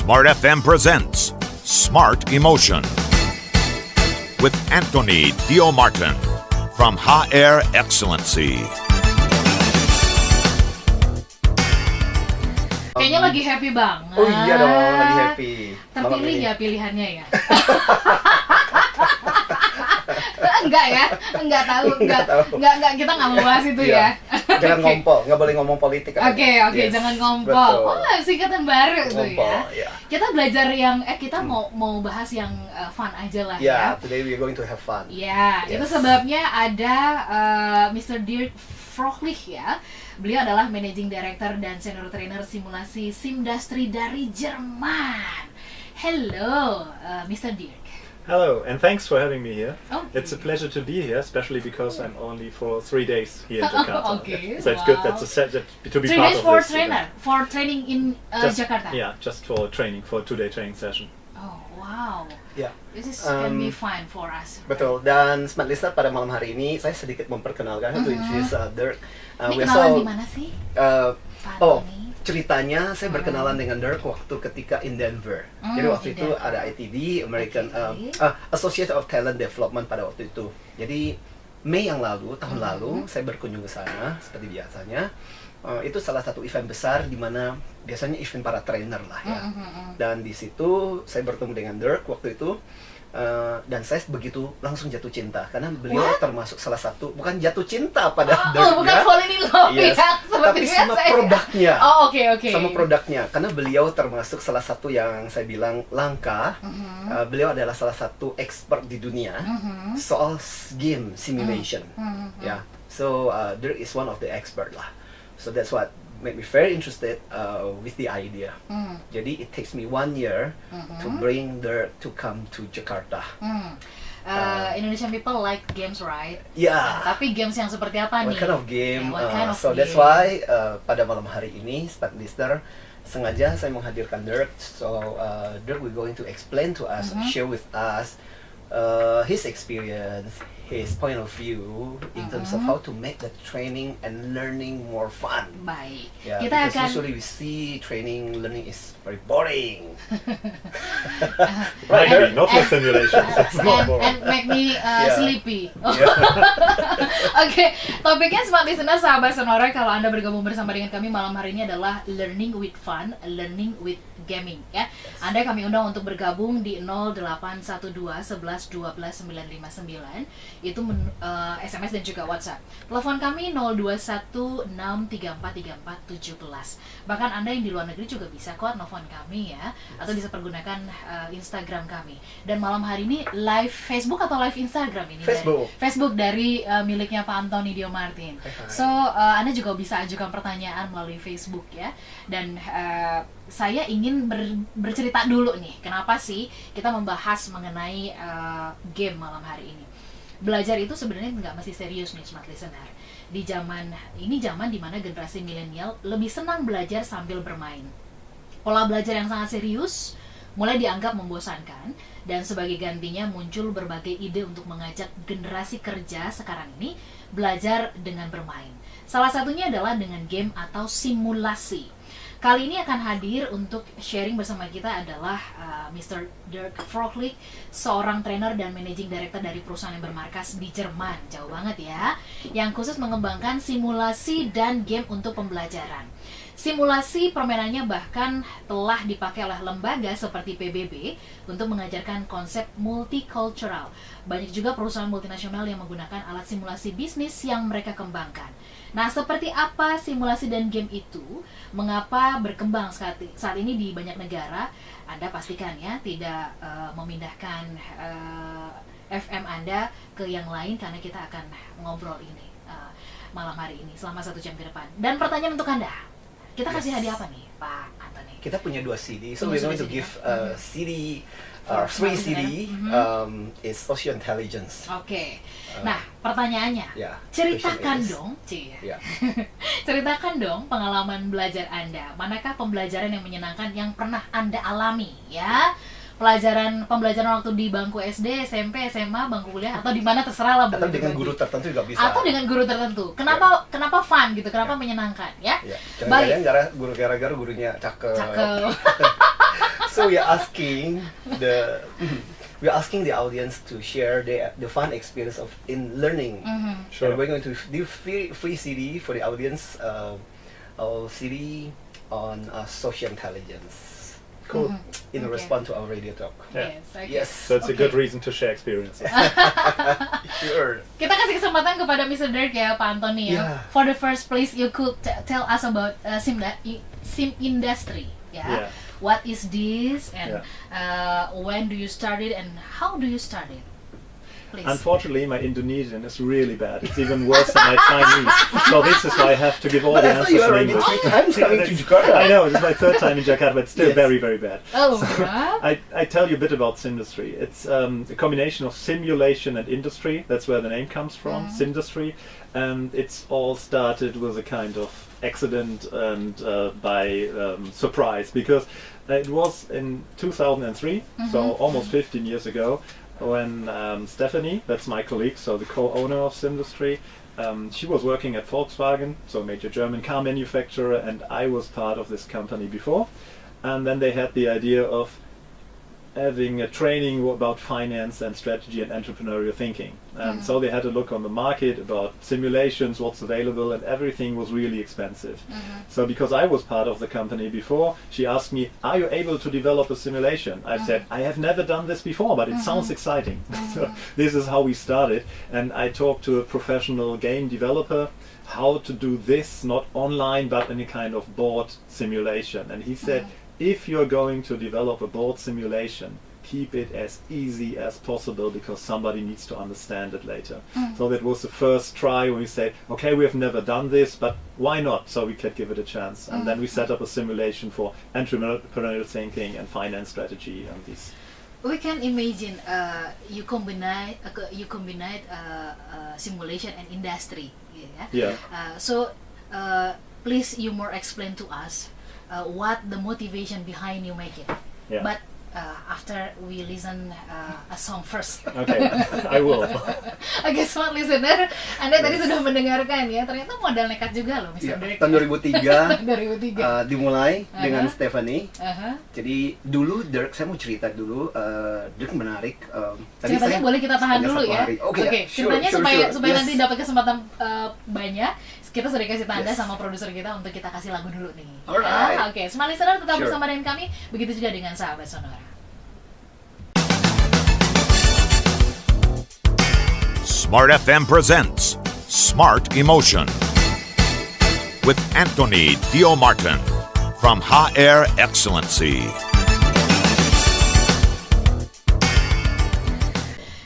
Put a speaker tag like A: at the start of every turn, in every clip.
A: Smart FM presents Smart Emotion with Anthony Dio Martin from HR Excellency.
B: Kayaknya lagi happy banget.
C: Oh iya dong, lagi happy.
B: Terpilih ya pilihannya ya. Enggak ya, enggak tahu. Kita nggak mau bahas itu ya.
C: Jangan ngompol, nggak boleh ngomong politik.
B: Oke,
C: Yes,
B: jangan ngompol.
C: betul.
B: Oh, singkatan baru tuh
C: Ngompol,
B: ya.
C: yeah.
B: Kita belajar yang kita mau bahas yang fun aja lah
C: Yeah,
B: ya.
C: today we are going to have fun.
B: Ya,
C: Yes.
B: itu sebabnya ada Mr. Dirk Frohlich ya. Beliau adalah Managing Director dan Senior Trainer Simulasi Simdustry dari Jerman. Hello, Mr. Dirk.
D: Hello, and thanks for having me here.
B: Okay.
D: It's a pleasure to be here, especially because I'm only for 3 days here in Jakarta.
B: Okay,
D: So it's
B: wow.
D: good that's to be
B: 3
D: part
B: days
D: of
B: for
D: this.
B: trainer, for training in Jakarta.
D: Yeah, just for training, for a 2-day training session.
B: Oh wow,
C: Ya,
B: this is can be fun for us.
C: betul. Dan Smart Listener, pada malam hari ini saya sedikit memperkenalkan to introduce Dirk.
B: Ini kenalan di mana sih? Pak
C: Oh,
B: Tony?
C: ceritanya saya berkenalan dengan Dirk waktu ketika in Denver. Jadi waktu
B: in
C: itu
B: Denver.
C: ada ITD, American
B: Okay.
C: Associate of Talent Development pada waktu itu. Jadi Mei yang lalu, tahun lalu, saya berkunjung ke sana seperti biasanya. Itu salah satu event besar di mana biasanya event para trainer lah ya. Dan di situ saya bertemu dengan Dirk waktu itu. Dan saya begitu langsung jatuh cinta karena beliau termasuk salah satu, bukan jatuh cinta pada Dirk,
B: bukan falling in love
C: yes,
B: ya, seperti
C: tapi sama
B: biasa ya.
C: produknya.
B: Oh oke.
C: Sama produknya, karena beliau termasuk salah satu yang saya bilang langka. Beliau adalah salah satu expert di dunia soal game simulation. Ya, so Dirk is one of the expert lah. So that's what made me very interested with the idea. Jadi it takes me 1 year to bring Dirk to come to Jakarta.
B: Indonesian people like games, right?
C: Yeah.
B: Tapi games yang seperti apa nih?
C: What kind of game?
B: Yeah, what kind of
C: So that's
B: game?
C: why pada malam hari ini, Smart Listener, sengaja saya menghadirkan Dirk. So Dirk will going to explain to us, share with us his experience, his point of view in terms of how to make the training and learning more fun.
B: Baik.
C: Yeah,
B: Kita
C: because
B: akan
C: usually we see training learning is very boring.
D: Right, maybe, not for simulations. It's not boring.
B: and make me sleepy.
C: Yeah.
B: Oke, topiknya Smart Listener, sahabat Sonora, kalau Anda bergabung bersama dengan kami malam hari ini adalah learning with fun, learning with gaming ya. Anda kami undang untuk bergabung di 0812 11 12 959. Itu SMS dan juga WhatsApp. Telepon kami 0216343417. Bahkan Anda yang di luar negeri juga bisa kok nelfon kami ya, atau bisa pergunakan Instagram kami. Dan malam hari ini live Facebook atau live Instagram ini?
C: Facebook
B: dari miliknya Pak Anthony Dio Martin. So Anda juga bisa ajukan pertanyaan melalui Facebook ya. Dan saya ingin bercerita dulu nih, kenapa sih kita membahas mengenai game malam hari ini. Belajar itu sebenarnya nggak mesti serius nih, Smart Listener. Di zaman ini, zaman dimana generasi milenial lebih senang belajar sambil bermain. Pola belajar yang sangat serius mulai dianggap membosankan, dan sebagai gantinya muncul berbagai ide untuk mengajak generasi kerja sekarang ini belajar dengan bermain. Salah satunya adalah dengan game atau simulasi. Kali ini akan hadir untuk sharing bersama kita adalah Mr. Dirk Frohlich, seorang trainer dan managing director dari perusahaan yang bermarkas di Jerman, jauh banget ya, yang khusus mengembangkan simulasi dan game untuk pembelajaran. Simulasi permainannya bahkan telah dipakai oleh lembaga seperti PBB untuk mengajarkan konsep multicultural. Banyak juga perusahaan multinasional yang menggunakan alat simulasi bisnis yang mereka kembangkan. Nah, seperti apa simulasi dan game itu? Mengapa berkembang saat ini di banyak negara? Anda pastikan ya tidak memindahkan FM Anda ke yang lain, karena kita akan ngobrol ini malam hari ini selama 1 jam ke depan. Dan pertanyaan untuk Anda, kita kasih hadiah apa nih, Pak Anthony?
C: Kita punya 2 CD, so
B: Punya
C: we're going to
B: CD.
C: give CD,
B: For
C: free
B: Smart
C: CD, is social intelligence.
B: Oke. Nah, pertanyaannya,
C: Yeah,
B: ceritakan
C: question is-
B: dong, Ci.
C: Yeah.
B: Ceritakan dong pengalaman belajar Anda. Manakah pembelajaran yang menyenangkan yang pernah Anda alami, ya? Pembelajaran waktu di bangku SD, SMP, SMA, bangku kuliah, atau di mana terserah lah.
C: Atau
B: boleh
C: dengan
B: dibagi.
C: guru tertentu juga bisa.
B: Atau dengan guru tertentu. Kenapa fun gitu? Kenapa menyenangkan, ya?
C: Ya,
B: Baik.
C: gara-gara gurunya cakep.
B: Cakep.
C: So we are asking the audience to share the fun experience of in learning.
D: Sure.
C: And we're going to do free CD for the audience, our CD on social intelligence.
D: Cool.
C: In response to our radio talk.
D: Yeah.
B: Yes, okay.
C: Yes.
D: So it's a good reason to share experiences.
C: Sure.
B: Kita kasih kesempatan kepada Mr. Dirk ya, Pak Anthony ya.
C: Yeah.
B: For the first place, you could tell us about sim industry.
D: Yeah.
B: What is this, and
D: Yeah.
B: when do you start it, and how do you start it? Please.
D: Unfortunately, my Indonesian is really bad. It's even worse than my Chinese. So this is why I have to give all
C: But
D: the
C: I thought
D: answers
C: you
D: in
C: already
D: English.
C: 3 times coming to Jakarta.
D: I know, this is my 3rd time in Jakarta, but still
C: Yes.
D: very, very bad.
B: Oh, yeah.
D: I tell you a bit about Simdustry. It's a combination of simulation and industry. That's where the name comes from, Simdustry. And it's all started with a kind of accident and by surprise, because it was in 2003, so almost 15 years ago, when Stephanie, that's my colleague, so the co-owner of Simdustry, she was working at Volkswagen, so a major German car manufacturer, and I was part of this company before. And then they had the idea of having a training about finance and strategy and entrepreneurial thinking. And so they had a look on the market about simulations, what's available, and everything was really expensive. So because I was part of the company before, she asked me, are you able to develop a simulation? I said, I have never done this before, but it sounds exciting. So this is how we started. And I talked to a professional game developer how to do this, not online, but in a kind of board simulation. And he said, if you're going to develop a board simulation, keep it as easy as possible, because somebody needs to understand it later. So that was the first try when we said, okay, we have never done this, but why not? So we could give it a chance. And then we set up a simulation for entrepreneurial thinking and finance strategy and these.
B: We can imagine you combine simulation and industry.
D: Yeah.
B: So please you more explain to us what the motivation behind you make it.
D: Yeah.
B: But after we listen a song first.
D: Okay, I will.
B: Oke, smart listener, Anda tadi sudah mendengarkan ya, ternyata modal nekat juga loh Mr.
C: Ya,
B: Dirk.
C: tahun 2003
B: 2003.
C: Dimulai dengan Stephanie.
B: Jadi
C: dulu Dirk, saya mau cerita dulu. Dirk menarik. Tadi
B: ceritanya boleh kita tahan
C: hanya
B: dulu
C: 1
B: ya.
C: hari. Oke,
B: ceritanya
C: sure,
B: supaya
C: Yes.
B: nanti dapat kesempatan banyak. Kita sudah kasih tanda
C: Yes.
B: sama produser kita untuk kita kasih lagu dulu nih.
C: Alright.
B: Oke, smart listener tetap
C: Sure.
B: bersama dengan kami. Begitu juga dengan sahabat Sonora.
A: Smart FM presents Smart Emotion with Anthony Dio Martin from HR Excellency.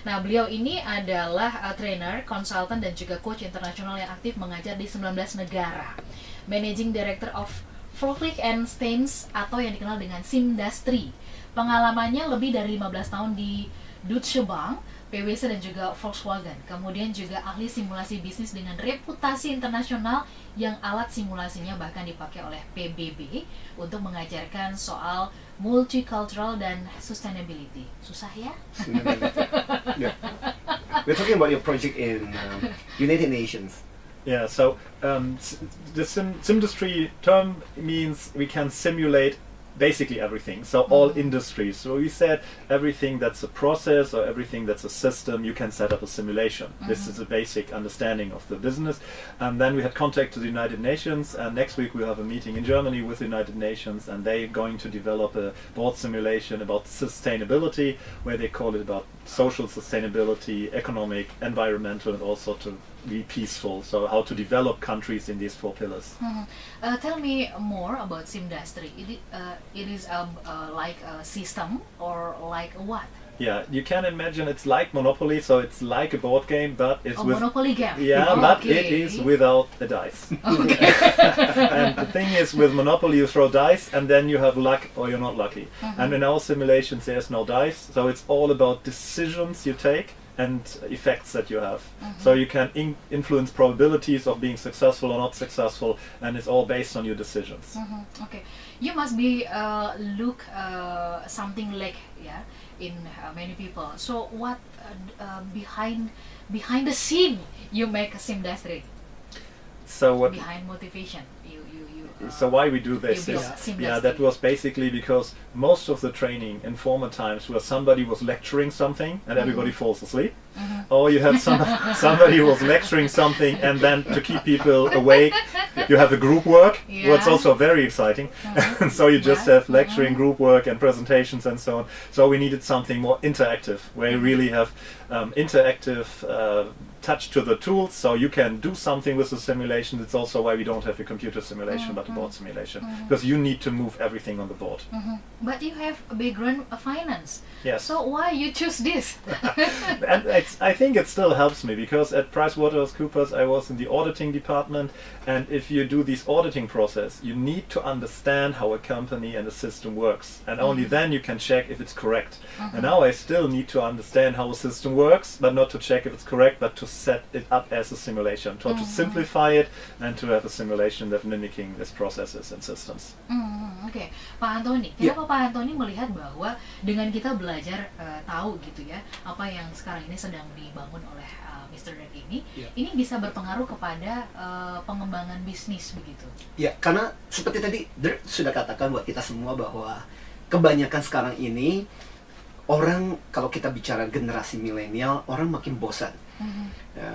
B: Nah, beliau ini adalah trainer, konsultan, dan juga coach internasional yang aktif mengajar di 19 negara. Managing Director of Kompleks and Stains atau yang dikenal dengan Simdustry. Pengalamannya lebih dari 15 tahun di Deutsche Bank, PwC dan juga Volkswagen. Kemudian juga ahli simulasi bisnis dengan reputasi internasional yang alat simulasinya bahkan dipakai oleh PBB untuk mengajarkan soal multicultural dan sustainability. Susah ya?
C: Yeah. We're talking about your project in United Nations.
D: Yeah, so the Simdustry term means we can simulate basically everything, so all industries. So we said everything that's a process or everything that's a system, you can set up a simulation. This is a basic understanding of the business. And then we had contact to the United Nations, and next week we'll have a meeting in Germany with the United Nations, and they're going to develop a board simulation about sustainability, where they call it about social sustainability, economic, environmental, and also to be peaceful. So how to develop countries in these 4 pillars.
B: Tell me more about Simdustry. It is like a system or like what?
D: Yeah, you can imagine it's like Monopoly, so it's like a board game, but it's with
B: Monopoly game.
D: yeah, but it is without a dice. And the thing is, with Monopoly, you throw dice, and then you have luck or you're not lucky. And in our simulations, there's no dice, so it's all about decisions you take and effects that you have. So you can influence probabilities of being successful or not successful, and it's all based on your decisions.
B: Okay, you must be look something like in many people. So what behind the scene you make a Simdustry?
D: So what?
B: Behind motivation, you
D: So why we do this
B: You
D: is,
B: build seamlessly.
D: yeah, that was basically because most of the training in former times where somebody was lecturing something and everybody falls asleep, or you had somebody who was lecturing something and then to keep people awake, you have a group work.
B: Yeah.
D: Well, it's also very exciting. And so you just have lecturing, group work and presentations and so on. So we needed something more interactive, where you really have interactive touch to the tools, so you can do something with the simulation. It's also why we don't have a computer simulation but a board simulation, because you need to move everything on the board.
B: But you have a background of finance.
D: Yes.
B: So why you choose this?
D: And I think it still helps me, because at PricewaterhouseCoopers I was in the auditing department, and if you do this auditing process, you need to understand how a company and a system works, and only then you can check if it's correct. And now I still need to understand how a system works, but not to check if it's correct, but to set it up as a simulation, to simplify it and to have a simulation that mimicking these processes and systems.
B: Oke, Pak Anthony, kenapa Pak Anthony melihat bahwa dengan kita belajar tahu gitu ya apa yang sekarang ini sedang dibangun oleh Mr. Dirk ini bisa berpengaruh kepada pengembangan bisnis begitu?
C: Ya, karena seperti tadi Dirk sudah katakan buat kita semua bahwa kebanyakan sekarang ini orang, kalau kita bicara generasi milenial, orang makin bosan.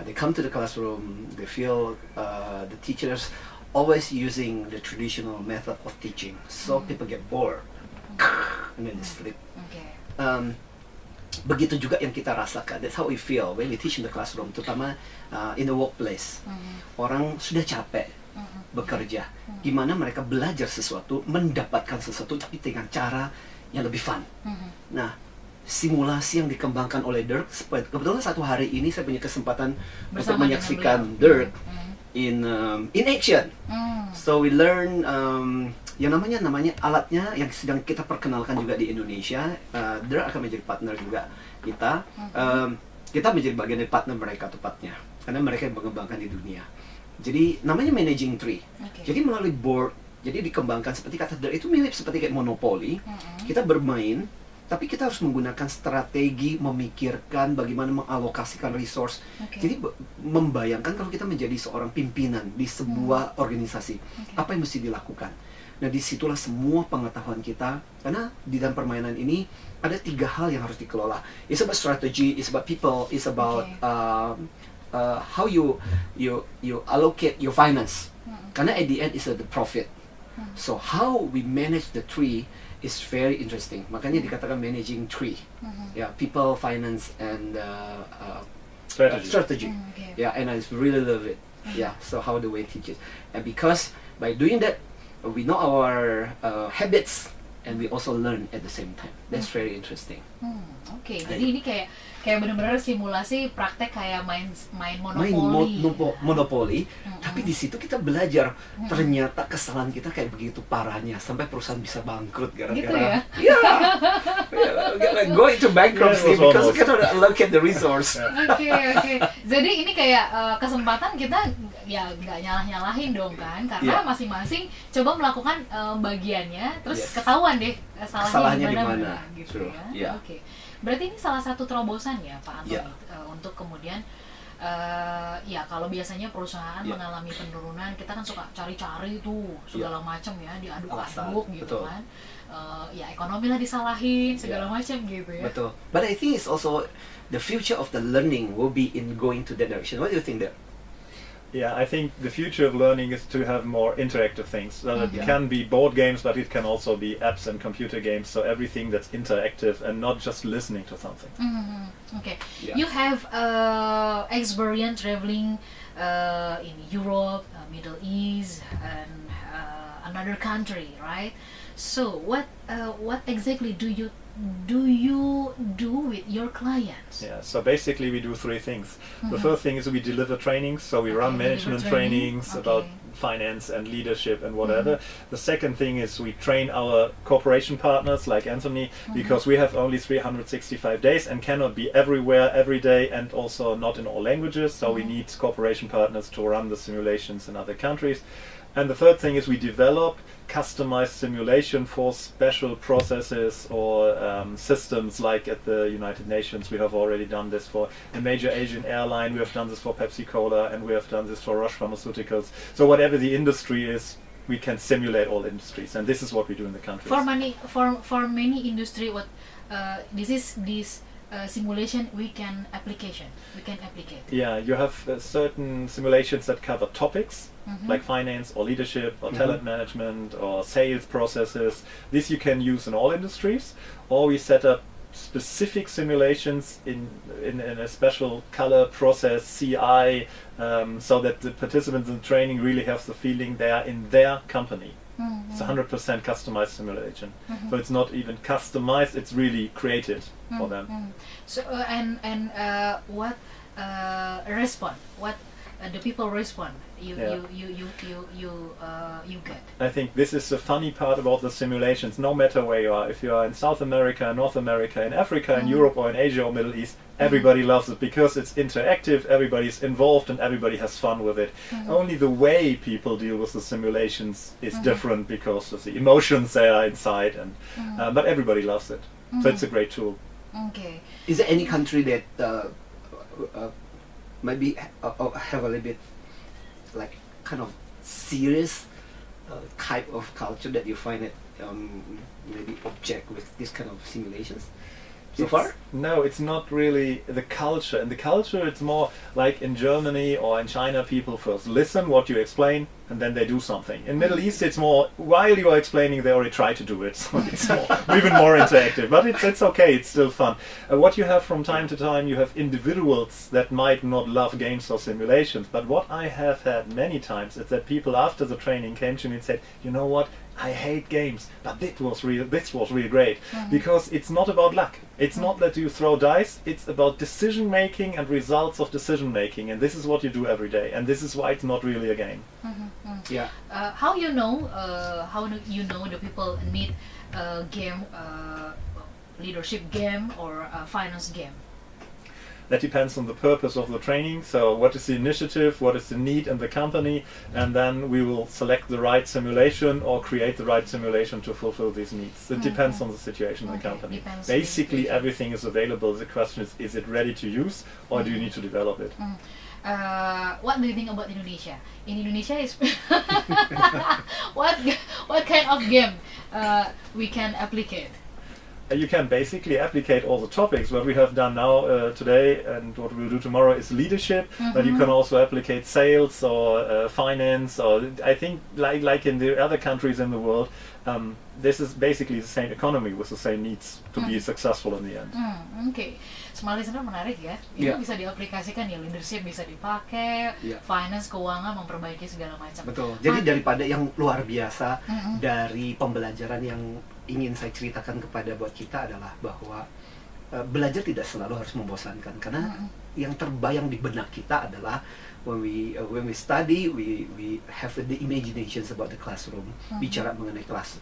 C: They come to the classroom, they feel the teachers always using the traditional method of teaching, so people get bored and then they sleep.
B: Okay.
C: Begitu juga yang kita rasakan. That's how we feel when we teach in the classroom, terutama in the workplace. Orang sudah capek bekerja. Gimana mereka belajar sesuatu, mendapatkan sesuatu, tapi dengan cara yang lebih fun. Nah, simulasi yang dikembangkan oleh Dirk, kebetulan satu hari ini saya punya kesempatan untuk menyaksikan Dirk in action. So we learn yang namanya alatnya yang sedang kita perkenalkan juga di Indonesia. Dirk akan menjadi partner juga kita. Kita menjadi bagian dari partner mereka tepatnya, karena mereka yang mengembangkan di dunia. Jadi namanya managing tree. Jadi melalui board, jadi dikembangkan seperti kata Dirk, itu mirip seperti kayak monopoli. Kita bermain, tapi kita harus menggunakan strategi, memikirkan bagaimana mengalokasikan resource. Jadi membayangkan kalau kita menjadi seorang pimpinan di sebuah organisasi, apa yang mesti dilakukan. Nah, disitulah semua pengetahuan kita, karena di dalam permainan ini ada 3 hal yang harus dikelola. It's about strategy, it's about people, it's about how you allocate your finance. Karena at the end is the profit. So how we manage the tree is very interesting. Makanya dikatakan managing tree. People, finance, and strategy. And I really love it. So how the way teach it. And because by doing that, we know our habits, and we also learn at the same time. That's very interesting.
B: Jadi ini kayak benar-benar simulasi praktek kayak main monopoli.
C: Monopoli. Tapi di situ kita belajar ternyata kesalahan kita kayak begitu parahnya sampai perusahaan bisa bangkrut gara-gara.
B: Gitu ya?
C: Go into bankruptcy because we cannot allocate the resource.
B: Oke. Jadi ini kayak kesempatan kita ya nggak nyalah-nyalahin dong kan, karena masing-masing coba melakukan bagiannya, terus ketahuan deh salahnya di mana gitu ya. Oke. Berarti ini salah satu terobosan ya Pak Anthony untuk kemudian kalau biasanya perusahaan mengalami penurunan, kita kan suka cari-cari tuh segala macam ya, diaduk-aduk gitu kan. Ekonomi lah disalahin segala macam gitu ya.
C: Betul. But I think it's also the future of the learning will be in going to that direction. What do you think there?
D: Yeah, I think the future of learning is to have more interactive things. So it can be board games, but it can also be apps and computer games. So everything that's interactive and not just listening to something.
B: Okay. You have experience traveling in Europe, Middle East, and another country, right? So what exactly do you do with your clients?
D: So basically we do 3 things. The first thing is we deliver trainings, so we run management trainings about finance and leadership and whatever. The second thing is we train our cooperation partners like Anthony, because we have only 365 days and cannot be everywhere every day, and also not in all languages, so we need cooperation partners to run the simulations in other countries. And the third thing is we develop customized simulation for special processes or systems, like at the United Nations. We have already done this for a major Asian airline, we have done this for Pepsi Cola, and we have done this for Roche Pharmaceuticals. So whatever the industry is, we can simulate all industries, and this is what we do in the countries.
B: For many industry, what this simulation we can applicate.
D: Yeah, you have certain simulations that cover topics like finance or leadership or talent management or sales processes. This you can use in all industries, or we set up specific simulations in a special color process CI, so that the participants in training really have the feeling they are in their company. It's 100% customized simulation, so it's not even customized; it's really created for them.
B: So what respond? What the people respond? You get.
D: I think this is the funny part about the simulations. No matter where you are, if you are in South America, North America, in Africa, in Europe, or in Asia or Middle East, everybody loves it because it's interactive. Everybody's involved and everybody has fun with it. Only the way people deal with the simulations is different because of the emotions that are inside, and but everybody loves it. So it's a great tool.
B: Okay.
C: Is there any country that maybe have a little bit like kind of serious type of culture that you find it maybe object with this kind of simulations so far?
D: No, it's not really the culture. In the culture, it's more like in Germany or in China, people first listen what you explain and then they do something. In Middle East, it's more while you are explaining, they already try to do it. So it's even more interactive. But it's okay. It's still fun. What you have from time to time, you have individuals that might not love games or simulations. But what I have had many times is that people after the training came to me and said, you know what? I hate games, but this was really great, because it's not about luck. It's not that you throw dice. It's about decision making and results of decision making, and this is what you do every day. And this is why it's not really a game.
C: Yeah.
B: How you know? How do you know the people need a game, leadership game or a finance game?
D: That depends on the purpose of the training. So what is the initiative, what is the need in the company, and then we will select the right simulation or create the right simulation to fulfill these needs. It depends on the situation in the company. Basically everything is available. The question is it ready to use, or do you need to develop it?
B: What do you think about Indonesia? In Indonesia is what kind of game we can applicate?
D: You can basically applicate all the topics. What we have done now today and what we'll do tomorrow is leadership, but you can also applicate sales or finance, or I think like in the other countries in the world, this is basically the same economy with the same needs to be successful in the end.
B: Okay. Small listener menarik ya. Ini bisa diaplikasikan ya, leadership bisa dipakai, finance, keuangan, memperbaiki segala macam.
C: Betul. Jadi daripada yang luar biasa dari pembelajaran yang ingin saya ceritakan kepada buat kita adalah bahwa belajar tidak selalu harus membosankan, karena yang terbayang di benak kita adalah when we study, we have the imaginations about the classroom. Bicara mengenai kelas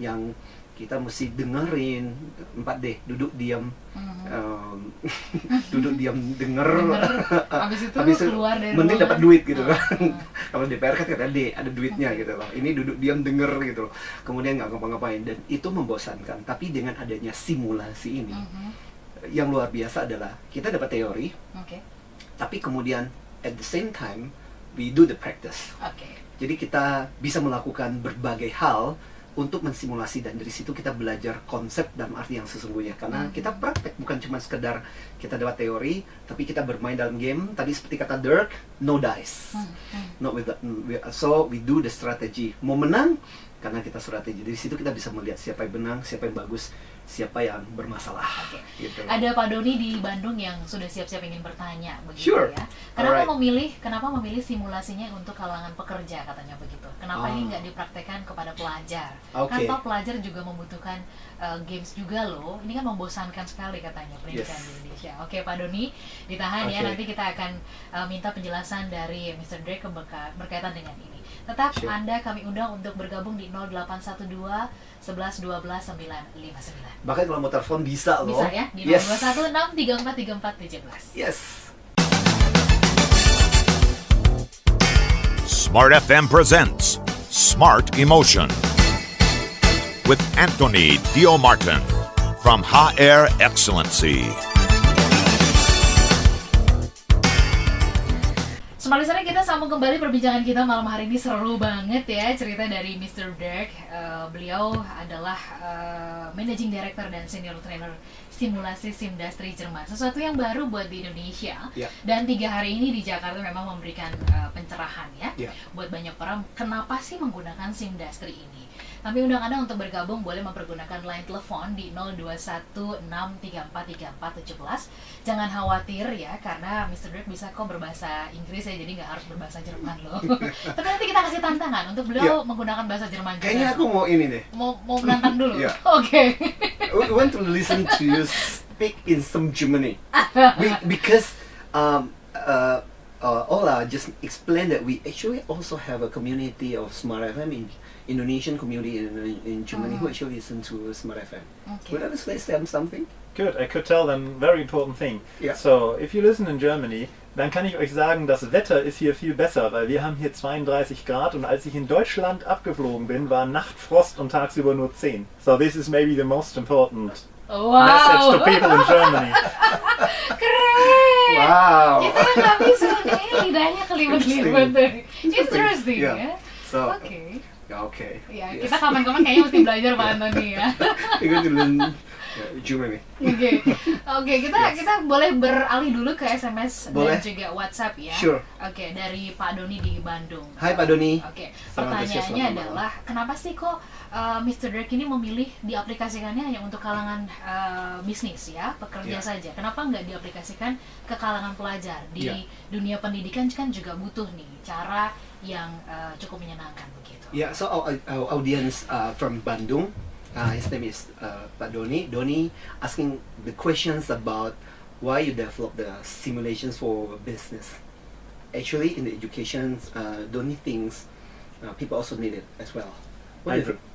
C: yang kita mesti dengerin 4D, duduk diam, denger,
B: habis itu keluar dari
C: penting dapat duit gitu kan. Kalau DPR kan katanya D, ada duitnya gitu loh. Ini duduk diam denger gitu loh, kemudian nggak ngapa-ngapain, dan itu membosankan. Tapi dengan adanya simulasi ini, yang luar biasa adalah kita dapat teori, tapi kemudian at the same time we do the practice. Jadi kita bisa melakukan berbagai hal untuk mensimulasi, dan dari situ kita belajar konsep dalam arti yang sesungguhnya, karena kita praktek, bukan cuma sekedar kita dapat teori, tapi kita bermain dalam game. Tadi seperti kata Dirk, no dice, not with so we do the strategy. Mau menang karena kita strategi. Dari situ kita bisa melihat siapa yang menang, siapa yang bagus, siapa yang bermasalah. Gitu.
B: Ada Pak Doni di Bandung yang sudah siap-siap ingin bertanya, begitu ya. Kenapa memilih simulasinya untuk kalangan pekerja, katanya begitu? Kenapa ini nggak dipraktekkan kepada pelajar? Kan toh pelajar juga membutuhkan games juga loh. Ini kan membosankan sekali katanya pendidikan di Indonesia. Oke, Pak Doni, ditahan ya. Nanti kita akan minta penjelasan dari Mr. Drake berkaitan dengan ini. Tetap Anda kami undang untuk bergabung di 0812 11 12 959.
C: Bahkan kalau mau telepon bisa loh.
B: Bisa ya, di 0216 34 34 17.
C: Yes.
A: Smart FM presents Smart Emotion with Anthony Dio Martin from Excellency.
B: Smart listener, kita sambung kembali perbincangan kita malam hari ini. Seru banget ya cerita dari Mr. Dirk. Beliau adalah Managing Director dan Senior Trainer simulasi Simdastri Jerman. Sesuatu yang baru buat di Indonesia. Dan 3 hari ini di Jakarta memang memberikan pencerahan ya buat banyak orang. Kenapa sih menggunakan Simdastri ini? Kami undang Anda untuk bergabung, boleh mempergunakan line telepon di 0216343417. Jangan khawatir ya, karena Mr. Dirk bisa kok berbahasa Inggris ya, jadi nggak harus berbahasa Jerman loh. Tapi nanti kita kasih tantangan untuk beliau menggunakan bahasa Jerman juga.
C: Kayaknya aku mau ini deh.
B: Mau menantang dulu. Oke.
C: We want to listen to you speak in some Germany. Because Ola just explained that we actually also have a community of Smart FM in Indonesian community in Germany who actually listen to Smart FM. Would you say something?
D: Good, I could tell them very important thing. So, if you listen in Germany, dann kann ich euch sagen, das Wetter ist hier viel besser, weil wir haben hier 32 Grad und als ich in Deutschland abgeflogen bin, war Nachtfrost und tagsüber nur 10. So this is maybe the most important message to people in Germany.
B: Keren!
C: Wow!
B: Kita yang gak bisa nih, lidahnya kelibet-libet deh. Interesting ya?
C: So,
B: Oke. Ya, kita kapan-kapan kayaknya mesti belajar Pak Anthony ya.
C: Kita dulu Germany.
B: Oke, kita boleh beralih dulu ke SMS dan juga WhatsApp ya.
C: Sure.
B: Oke, dari Pak Doni di Bandung.
C: Hai Pak Doni.
B: Oke, pertanyaannya adalah kenapa sih kok Mr. Dirk ini memilih diaplikasikannya hanya untuk kalangan bisnis ya, pekerja saja. Kenapa nggak diaplikasikan ke kalangan pelajar? Di dunia pendidikan kan juga butuh nih cara yang cukup menyenangkan begitu.
C: Yeah, so our audience from Bandung, his name is Pak Doni. Doni asking the questions about why you develop the simulations for business. Actually, in the education, Doni thinks people also need it as well.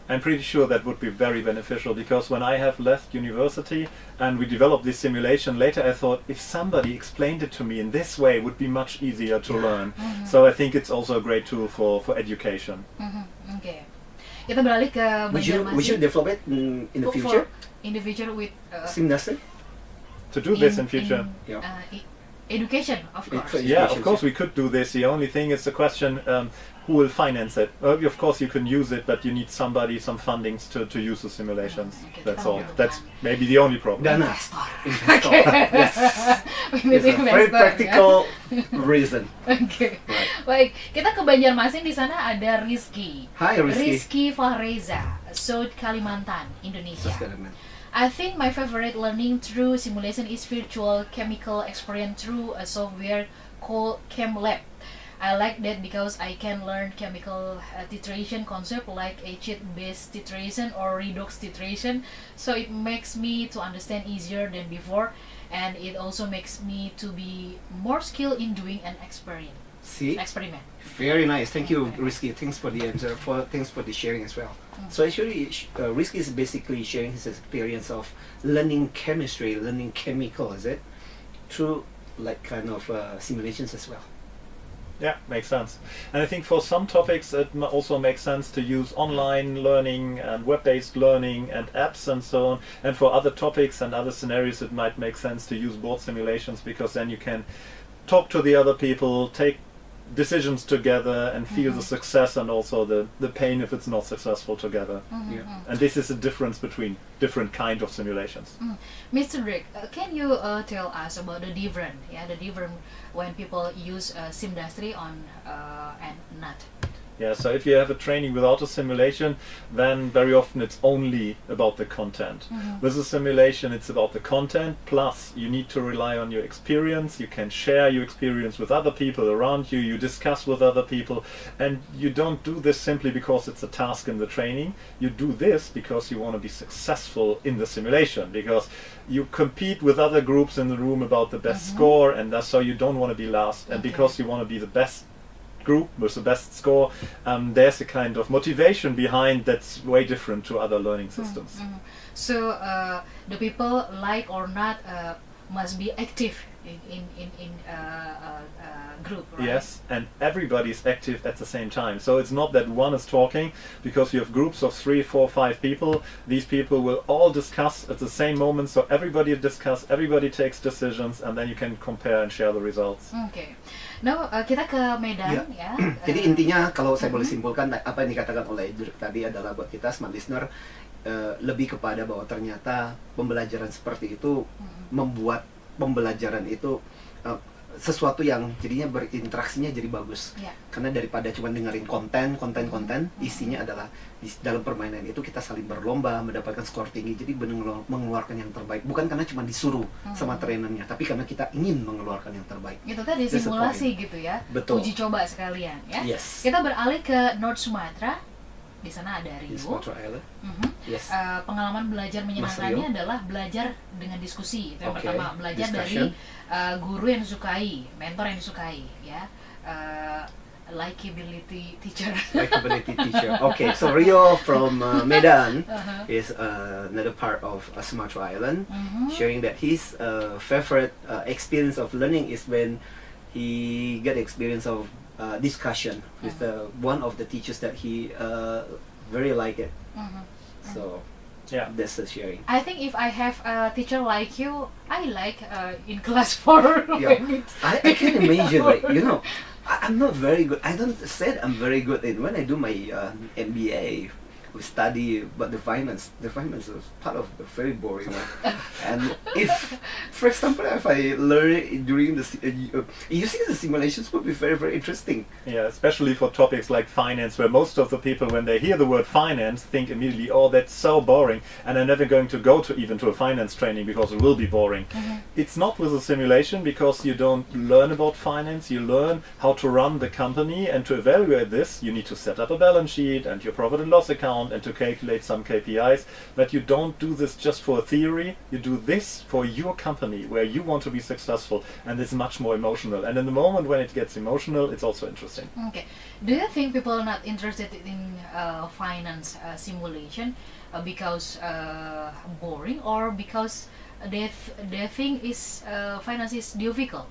D: I'm pretty sure that would be very beneficial because when I have left university and we developed this simulation, later I thought if somebody explained it to me in this way it would be much easier to learn. So I think it's also a great tool for education.
B: Okay. Kita beralih ke Banjarmasin.
C: Would you develop it in the future?
B: In the future with
C: Simdastri?
D: To do this in future?
B: Education, of course.
D: Yeah, of course we could do this. The only thing is the question, who will finance it? Well, of course you can use it, but you need some fundings to use the simulations. That's all. That's maybe the only problem.
C: Dana. Investor. Yes. It's a very practical reason.
B: Oke. Baik, kita ke Banjarmasin. Di sana ada Rizky.
C: Hai Rizky.
B: Rizky Fahreza, Sud Kalimantan, Indonesia. I think my favorite learning through simulation is virtual chemical experience through a software called ChemLab. I like that because I can learn chemical titration concept like acid-base titration or redox titration. So it makes me to understand easier than before, and it also makes me to be more skilled in doing an experiment. Very
C: nice. Thank you, Rizky. Thanks for the answer. Thanks for the sharing as well. So actually, Rizky is basically sharing his experience of learning chemistry, learning chemical, is it? Through like kind of simulations as well.
D: Yeah, makes sense. And I think for some topics it also makes sense to use online learning and web-based learning and apps and so on. And for other topics and other scenarios it might make sense to use board simulations because then you can talk to the other people, take decisions together and feel the success and also the pain if it's not successful together. And this is a difference between different kind of simulations.
B: Mr. Dirk, can you tell us about the difference when people use Simdastri on and not?
D: Yeah, so if you have a training without a simulation, then very often it's only about the content. With a simulation, it's about the content, plus you need to rely on your experience. You can share your experience with other people around you, you discuss with other people, and you don't do this simply because it's a task in the training. You do this because you want to be successful in the simulation, because you compete with other groups in the room about the best score, and so you don't want to be last, and because you want to be the best group with the best score, there's a kind of motivation behind that's way different to other learning systems.
B: So the people, like or not, must be active in group, right?
D: Yes, and everybody's active at the same time. So it's not that one is talking, because you have groups of 3, 4, 5 people. These people will all discuss at the same moment. So everybody discuss, everybody takes decisions, and then you can compare and share the results.
B: Okay. Now kita ke Medan ya.
C: Jadi intinya kalau saya boleh simpulkan apa yang dikatakan oleh Dirk tadi adalah buat kita smart listener lebih kepada bahwa ternyata pembelajaran seperti itu membuat pembelajaran itu sesuatu yang jadinya berinteraksinya jadi bagus. Karena daripada cuma dengerin konten, isinya adalah di dalam permainan itu kita saling berlomba mendapatkan skor tinggi. Jadi benar mengeluarkan yang terbaik, bukan karena cuma disuruh sama trainernya, tapi karena kita ingin mengeluarkan yang terbaik.
B: Itu tadi simulasi gitu ya.
C: Betul.
B: Uji coba sekalian ya.
C: Yes.
B: Kita beralih ke North Sumatera. Di sana ada Rio.
C: Yes.
B: Pengalaman belajar menyenangkannya adalah belajar dengan diskusi. Itu yang pertama, belajar dari guru yang disukai, mentor yang disukai, ya. Likability teacher.
C: Okay, so Rio from Medan is another part of Sumatra Island, sharing that his favorite experience of learning is when he got experience of discussion with one of the teachers that he very like it. So yeah, that's the sharing.
B: I think if I have a teacher like you, I like in class 4.
C: I can imagine, like, you know, I'm not very good. I don't said I'm very good in when I do my MBA. We study about the finance. The finance is part of the very boring one. And if, for example, if I learn it during the using the simulations would be very, very interesting.
D: Yeah, especially for topics like finance, where most of the people, when they hear the word finance, think immediately, "Oh, that's so boring," and I'm never going to go to even to a finance training because it will be boring. It's not with a simulation, because you don't learn about finance. You learn how to run the company, and to evaluate this, you need to set up a balance sheet and your profit and loss account, and to calculate some KPIs. But you don't do this just for a theory. You do this for your company, where you want to be successful, and it's much more emotional. And in the moment when it gets emotional, it's also interesting.
B: Okay. Do you think people are not interested in finance simulation because boring, or because they think is finance is difficult?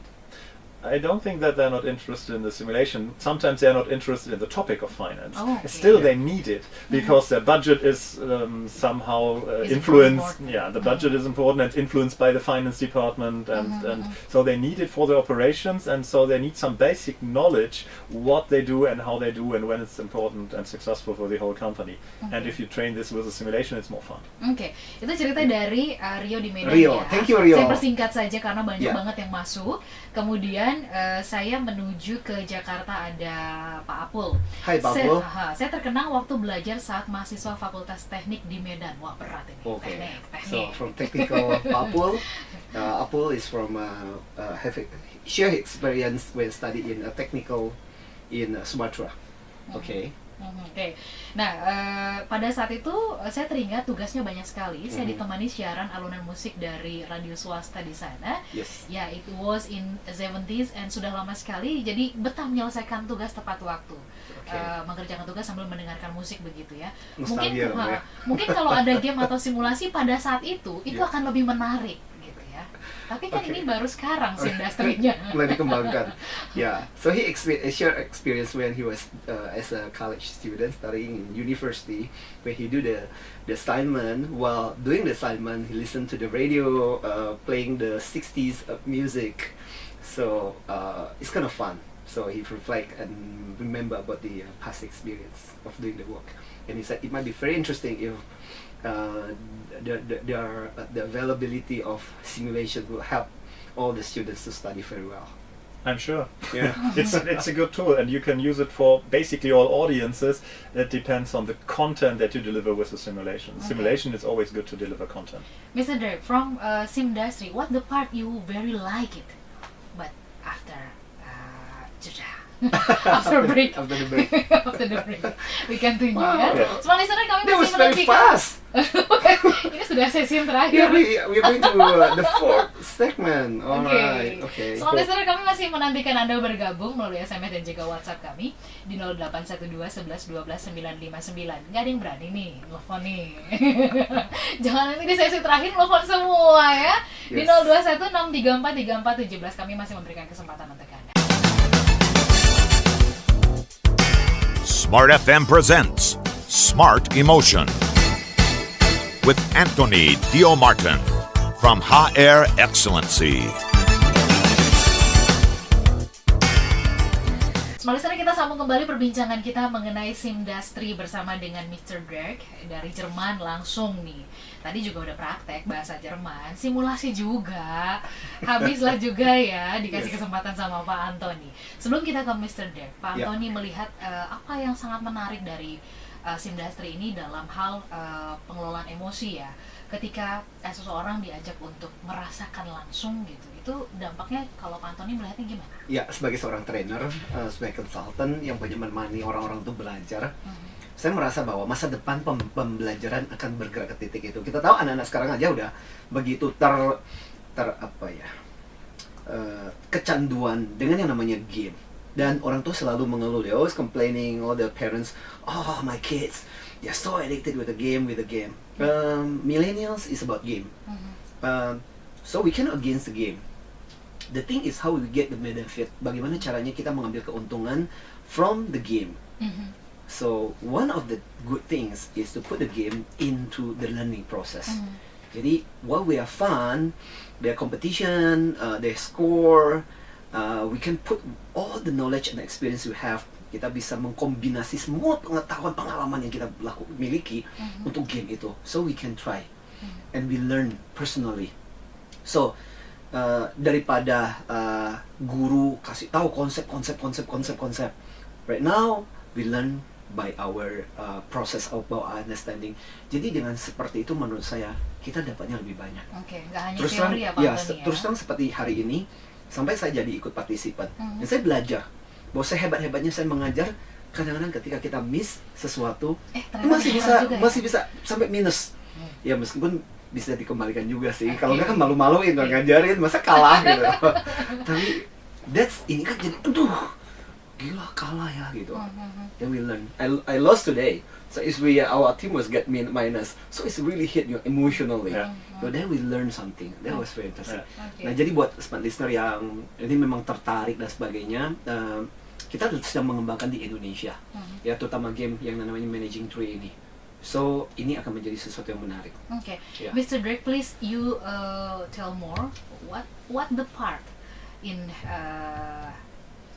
D: I don't think that they're not interested in the simulation. Sometimes they're not interested in the topic of finance.
B: Okay.
D: Still, they need it because their budget is somehow influenced. Yeah, the budget is important and influenced by the finance department, and so they need it for their operations, and so they need some basic knowledge what they do and how they do and when it's important and successful for the whole company. And if you train this with a simulation, it's more fun.
B: Oke, itu cerita dari Rio di Medan.
C: Rio,
B: ya.
C: thank you Rio.
B: Saya persingkat saja karena banyak banget yang masuk. Kemudian saya menuju ke Jakarta, ada Pak Apul.
C: Hai Pak Apul.
B: Saya terkenang waktu belajar saat mahasiswa Fakultas Teknik di Medan. Wah, berat ini.
C: Okay.
B: Teknik.
C: So from technical Apul, Apul is from share experience when study in a technical in Sumatra. Okay.
B: Oke. Nah, pada saat itu saya teringat tugasnya banyak sekali. Saya ditemani siaran alunan musik dari radio swasta di sana.
C: Yes.
B: Ya, it was in 70s and sudah lama sekali. Jadi betah menyelesaikan tugas tepat waktu. Mengerjakan tugas sambil mendengarkan musik begitu ya. Mungkin kalau ada game atau simulasi pada saat itu akan lebih menarik. Tapi kan ini baru sekarang sih industrinya.
C: Mulai dikembangkan. Yeah. So he shared experience when he was as a college student studying in university, where he do the assignment. While doing the assignment, he listened to the radio playing the 60s music. So it's kind of fun. So he reflect and remember about the past experience of doing the work. And he said it might be very interesting if the availability of simulation will help all the students to study very well.
D: I'm sure.
C: Yeah.
D: It's a good tool, and you can use it for basically all audiences. It depends on the content that you deliver with the simulation. Okay. Simulation is always good to deliver content.
B: Mr. Dirk, from sim industry, what the part you very like it, but after after break.
C: After the break.
B: After the break. We continue.
C: Wow.
B: Ya. Semua listener kami
C: That was
B: masih
C: very
B: menantikan.
C: fast.
B: Ini sudah sesi yang
C: Yeah,
B: terakhir.
C: we're going to the fourth segment. Alright, okay.
B: So, listener, kami masih menantikan Anda bergabung melalui SMS dan juga WhatsApp kami di 0812 11 12 959. Nggak ada yang berani nih, telepon nih. Jangan nanti di sesi terakhir telepon semua ya. Di 021 634 34 17 kami masih memberikan kesempatan untuk Anda.
A: Smart FM presents Smart Emotion with Anthony Dio Martin from HR Excellency.
B: Smart listener, kita sambung kembali perbincangan kita mengenai SIMdustry bersama dengan Mr. Dirk dari Jerman langsung nih. Tadi juga udah praktek bahasa Jerman, simulasi juga. Habislah juga ya dikasih kesempatan sama Pak Anthony. Sebelum kita ke Mr. Dirk, Pak Anthony melihat apa yang sangat menarik dari SIMdustry ini dalam hal pengelolaan emosi ya. Ketika seseorang diajak untuk merasakan langsung gitu, itu dampaknya kalau Pak Anthony melihatnya gimana?
C: Ya, sebagai seorang trainer, sebagai konsultan yang banyak menemani orang-orang untuk belajar, saya merasa bahwa masa depan pembelajaran akan bergerak ke titik itu. Kita tahu anak-anak sekarang aja udah begitu kecanduan dengan yang namanya game. Dan orang tua selalu mengeluh, they always complaining, all the parents, oh my kids, they're so addicted with the game. Millennials is about game. So we cannot against the game. The thing is how we get the benefit. Bagaimana caranya kita mengambil keuntungan from the game. So one of the good things is to put the game into the learning process. Jadi while we are fun, their competition, their score, we can put all the knowledge and experience we have. Kita bisa mengkombinasi semua pengalaman yang kita miliki untuk game itu. So we can try and we learn personally. So daripada guru kasih tahu konsep. Right now we learn by our process of our understanding. Jadi dengan seperti itu menurut saya kita dapatnya lebih banyak.
B: Oke, nggak hanya
C: terus
B: teori ya Pak Anthony ya.
C: Terus terang seperti hari ini sampai saya jadi ikut partisipan. Dan saya belajar bahwa saya hebat-hebatnya saya mengajar, kadang-kadang ketika kita miss sesuatu masih bisa sampai minus. Ya meskipun bisa dikembalikan juga sih. Kalau nggak kan malu-maluin kalau ngajarin, masa kalah gitu. Tapi ini kan jadi gila kalah ya gitu. Then we learn. I lost today. So it's our team was get minus. So it's really hit you emotionally. But then we learn something. That was very interesting. Nah, jadi buat smart listener yang ini memang tertarik dan sebagainya, kita sedang mengembangkan di Indonesia. Ya, terutama game yang namanya Managing Tree ini. So, ini akan menjadi sesuatu yang menarik.
B: Okay. Mr. Drake, please you tell more what the part in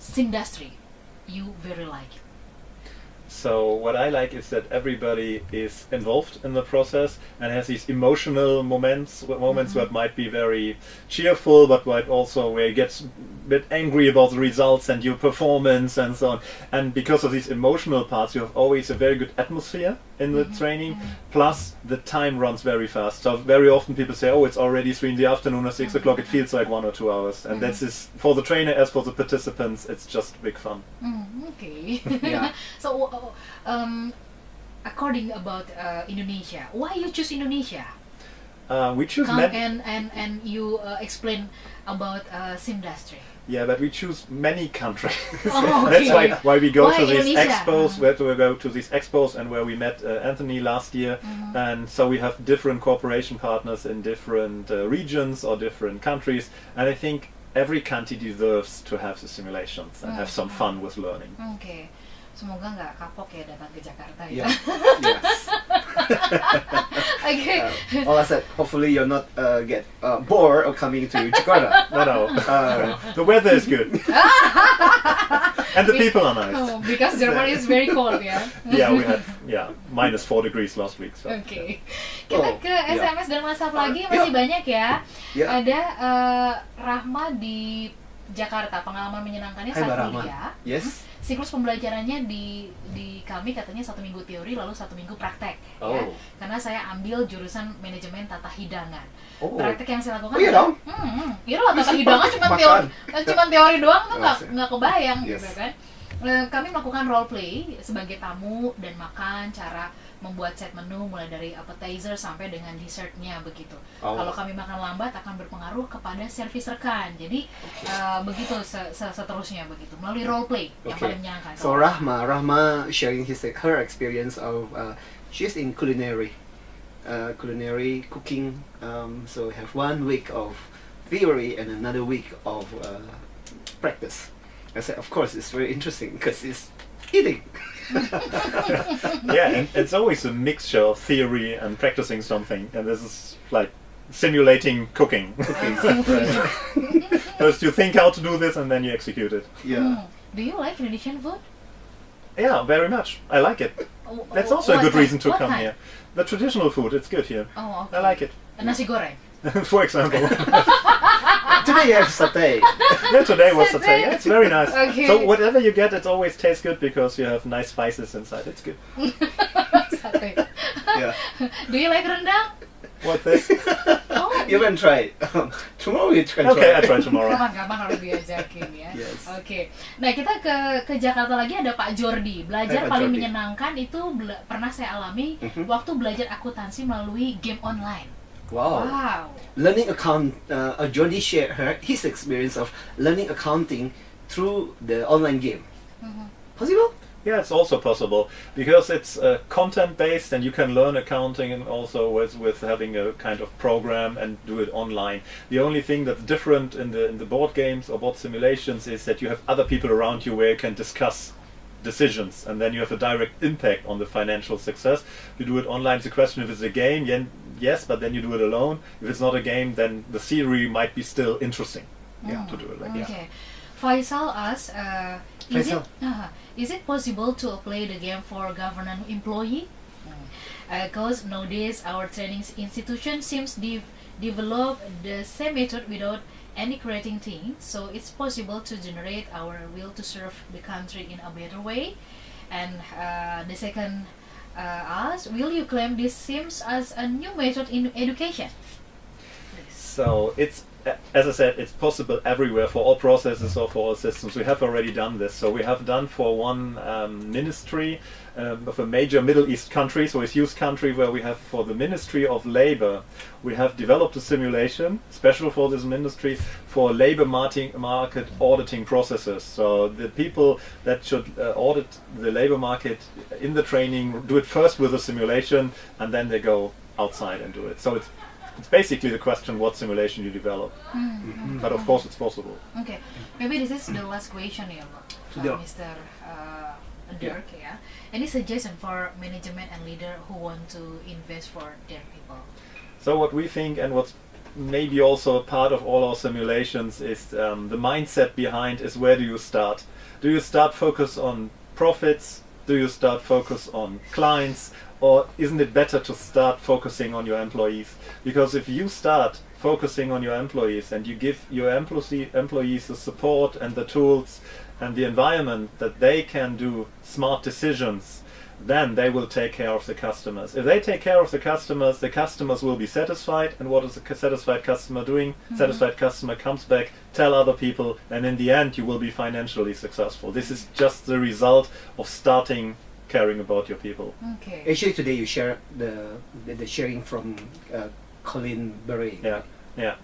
B: SIMdustry you very like.
D: So what I like is that everybody is involved in the process and has these emotional moments where it might be very cheerful, but might also where it gets a bit angry about the results and your performance and so on. And because of these emotional parts, you have always a very good atmosphere in the training. Plus, the time runs very fast. So very often people say, "Oh, it's already 3 p.m. or 6 o'clock." It feels like 1 or 2 hours, and that's for the trainer as for the participants. It's just big fun.
B: Okay.
C: Yeah.
B: So, according about Indonesia, why you choose Indonesia?
D: We choose
B: and you explain about SIMdustry.
D: Yeah, but we choose many countries.
B: Oh, okay.
D: That's why we go to these
B: Indonesia?
D: expos. Where we go to these expos, and where we met Anthony last year. And so we have different cooperation partners in different regions or different countries. And I think every country deserves to have the simulations and have some fun with learning.
B: Okay. Semoga nggak kapok ya datang ke Jakarta ya.
C: Yeah. Yes.
B: Okay.
C: All I said, hopefully you're not get bored of coming to Jakarta.
D: No. The weather is good. And the people are nice.
B: Oh, because Germany is very cold ya.
D: Yeah, we had -4 degrees last week. So.
B: Okay. Kita ke SMS dan WhatsApp lagi, masih banyak ya. Ada Rahma di Jakarta, pengalaman menyenangkannya saat kuliah.
C: Yes.
B: Siklus pembelajarannya di kami katanya 1 minggu teori lalu 1 minggu praktek ya. Karena saya ambil jurusan manajemen tata hidangan. Praktek yang saya lakukan
C: iya dong.
B: Iya lah, tata hidangan cuma teori doang tuh nggak kebayang gitu kan. Kami melakukan role play sebagai tamu dan makan, cara membuat set menu mulai dari appetizer sampai dengan dessertnya begitu. Kalau kami makan lambat akan berpengaruh kepada servis rekan. Jadi begitu seterusnya begitu melalui role play yang paling menyenangkan.
C: So Rahma sharing her experience of she's in culinary cooking. So have 1 week of theory and another week of practice. I said, of course, it's very interesting because it's eating.
D: Yeah, and it's always a mixture of theory and practicing something, and this is like simulating cooking. First you think how to do this and then you execute it.
C: Yeah.
B: Do you like Indonesian food?
D: Yeah, very much. I like it. That's also a good reason to come here. The traditional food, it's good here.
B: Oh, okay.
D: I like it.
B: Nasi goreng.
D: For example.
C: Today you have satay.
D: Yeah, today was satay. Yeah, it's very nice.
B: Okay.
D: So whatever you get, it always tastes good because you have nice spices inside. It's good.
B: Sate.
C: Yeah.
B: Do you like rendang?
D: What's this?
B: Oh,
C: You can try it. Tomorrow you can
D: Okay, I
C: try.
D: try tomorrow.
B: kapan-kapan harus diajakin ya.
C: Yes.
B: Oke. Nah, kita ke Jakarta lagi ada Pak Jordi. Belajar
C: Pak
B: paling
C: Jordi.
B: menyenangkan itu pernah saya alami waktu belajar akuntansi melalui game online.
C: Wow. Learning Jordi shared his experience of learning accounting through the online game. Possible?
D: Yeah, it's also possible because it's content based and you can learn accounting and also with having a kind of program and do it online. The only thing that's different in the board games or board simulations is that you have other people around you where you can discuss decisions and then you have a direct impact on the financial success. You do it online, it's a question if it's a game, yes, but then you do it alone. If it's not a game, then the theory might be still interesting to do it like that.
B: Okay. Faisal asks, is it possible to play the game for government employee? Because nowadays our training institution seems develop the same method without any creating thing, so it's possible to generate our will to serve the country in a better way. And the second asks, will you claim this seems as a new method in education?
D: So it's, as I said, it's possible everywhere for all processes or for all systems. We have already done this. So we have done for one ministry of a major Middle East country, so it's youth country, where we have for the Ministry of Labor, we have developed a simulation special for this ministry for labor market auditing processes. So the people that should audit the labor market in the training do it first with a simulation and then they go outside and do it. So it's basically the question what simulation you develop. But of course it's possible.
B: Okay, maybe this is the last question here,
C: Yeah.
B: Mr. Dirk. Yeah. Any suggestion for management and leader who want to invest for their people?
D: So what we think and what's maybe also a part of all our simulations is the mindset behind is where do you start? Do you start focus on profits? Do you start focus on clients? Or isn't it better to start focusing on your employees? Because if you start focusing on your employees and you give your employees the support and the tools and the environment that they can do smart decisions, then they will take care of the customers. If they take care of the customers will be satisfied. And what is a satisfied customer doing? Satisfied customer comes back, tell other people, and in the end you will be financially successful. This is just the result of starting caring about your people.
B: Okay.
C: Actually, today you share the sharing from Colin Berry.
D: Yeah.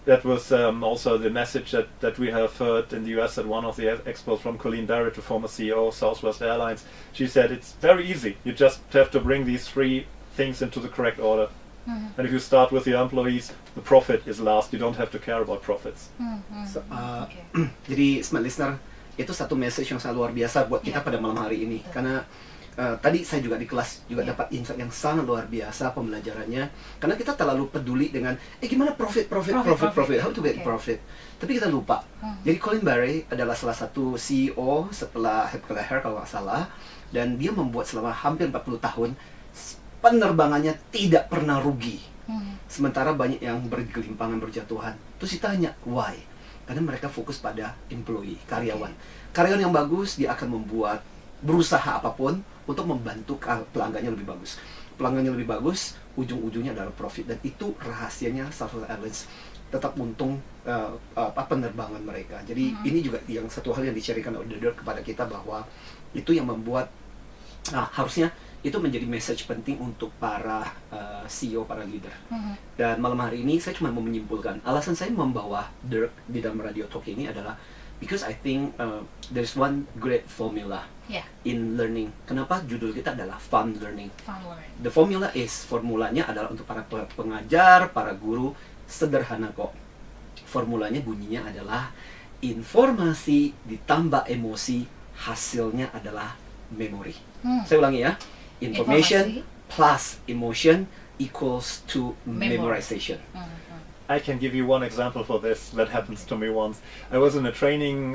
D: That was also the message that we have heard in the US at one of the expos from Colleen Barrett, the former CEO of Southwest Airlines. She said it's very easy. You just have to bring these 3 things into the correct order. And if you start with your employees, the profit is last. You don't have to care about profits.
C: So, jadi smart listener, itu satu message yang sangat luar biasa buat kita pada malam hari ini. Karena tadi saya juga di kelas juga dapat insight yang sangat luar biasa pembelajarannya. Karena kita terlalu peduli dengan gimana profit, how to get profit. Tapi kita lupa. Jadi Colin Barry adalah salah satu CEO setelah Hair kalau nggak salah, dan dia membuat selama hampir 40 tahun penerbangannya tidak pernah rugi. Sementara banyak yang bergelimpangan, berjatuhan. Terus ditanya why? Karena mereka fokus pada employee, karyawan. Karyawan yang bagus, dia akan berusaha apapun untuk membantu pelanggannya lebih bagus. Pelanggannya lebih bagus, ujung-ujungnya adalah profit. Dan itu rahasianya Southwest Airlines tetap untung penerbangan mereka. Jadi ini juga yang satu hal yang dicarikan oleh Dirk kepada kita, bahwa itu yang membuat harusnya itu menjadi message penting untuk para CEO, para leader. Dan malam hari ini saya cuma mau menyimpulkan, alasan saya membawa Dirk di dalam radio talk ini adalah because I think there's one great formula in learning. Kenapa judul kita adalah fun learning? The formula is, formulanya adalah untuk para pengajar, para guru, sederhana kok. Formulanya bunyinya adalah informasi ditambah emosi, hasilnya adalah memori. Saya ulangi ya. Information plus emotion equals to memorization.
D: I can give you one example for this that happens to me once. I was in a training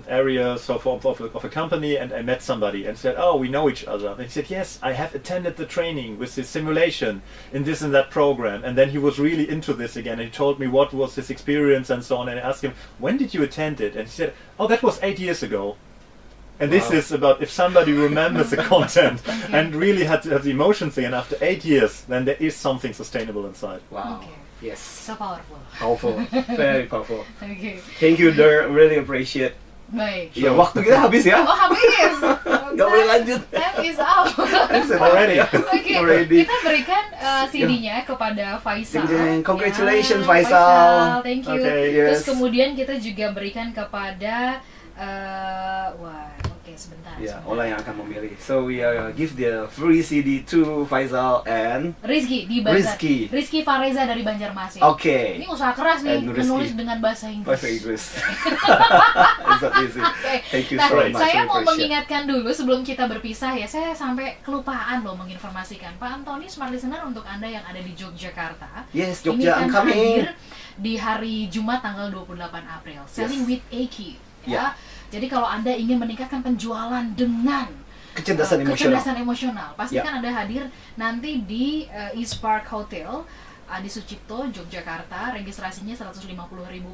D: area of a company, and I met somebody and said, "Oh, we know each other." And he said, "Yes, I have attended the training with this simulation in this and that program." And then he was really into this again, and he told me what was his experience and so on. And I asked him, "When did you attend it?" And he said, "Oh, that was 8 years ago." And this is about if somebody remembers the content and really had the emotions again after 8 years, then there is something sustainable inside.
C: Wow.
B: Okay.
C: Yes.
B: So powerful.
C: Powerful. Very powerful.
B: Okay.
C: Thank you, Dirk. Really appreciate.
B: Baik.
C: Ya, waktu kita habis ya.
B: Oh, habis.
C: Nggak boleh lanjut.
B: Time is out.
C: Already.
B: Oke.
C: Already.
B: Kita berikan CD-nya kepada Faisal.
C: Congratulations,
B: Ya,
C: Faisal.
B: Thank you.
C: Okay,
B: Terus
C: yes.
B: kemudian kita juga berikan kepada sebentar.
C: Ya, Oleh yang akan memilih. So we give the free CD to Faisal and
B: Rizky di Rizky Fareza dari Banjarmasin.
C: Okay.
B: Ini usaha keras nih
C: And
B: menulis
C: Rizky.
B: dengan bahasa Inggris.
C: Bahasa Inggris. It's not easy.
B: Okay.
C: Thank you
B: Nah,
C: so much.
B: saya mau
C: Appreciate.
B: mengingatkan dulu sebelum kita berpisah ya, saya sampai kelupaan loh menginformasikan Pak Anthony, smart listener, untuk Anda yang ada di Yogyakarta.
C: Yes,
B: Ini
C: Jogja,
B: kan
C: coming.
B: hadir di hari Jumat tanggal 28 April. Selling with Eki. Ya. Jadi kalau Anda ingin meningkatkan penjualan dengan
C: Kecerdasan
B: emosional, pastikan Anda hadir nanti di East Park Hotel di Sucipto, Yogyakarta. Registrasinya 150.000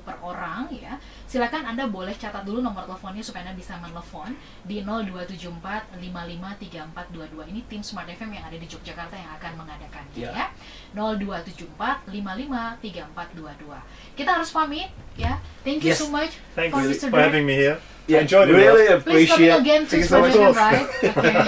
B: per orang ya. Silakan Anda boleh catat dulu nomor teleponnya supaya Anda bisa menelepon di 0274 553422. Ini tim Smart FM yang ada di Yogyakarta yang akan mengadakannya ya. 0274 553422. Kita harus pamit ya. Thank you so much
D: Thank
B: for
D: you
B: Mr.
D: for
B: Dirk.
D: having me here.
C: Yeah,
D: Enjoyed it.
C: really
B: Please
C: appreciate.
B: coming again to
C: Thank you so much.
B: Smart FM, right? Okay.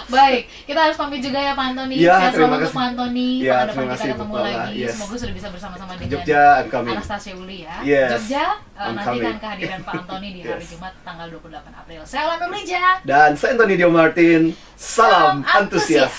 B: Baik, kita harus pamit juga ya Pak Anthony.
C: Ya,
B: Sehat
C: terima
B: selalu untuk
C: kasih.
B: Pak Anthony.
C: Ya,
B: Pada depan
C: terima
B: kita
C: kasih,
B: ketemu
C: Bapak.
B: lagi.
C: Yes.
B: Semoga sudah bisa bersama-sama dengan
C: Jogja, I'm coming.
B: Anastasia Uli ya.
C: Yes,
B: Jogja,
C: I'm
B: nantikan
C: coming.
B: kehadiran Pak Anthony di hari
C: Yes.
B: Jumat tanggal 28 April. Saya Lana Lija.
C: Dan saya Anthony Dio Martin. Salam antusias.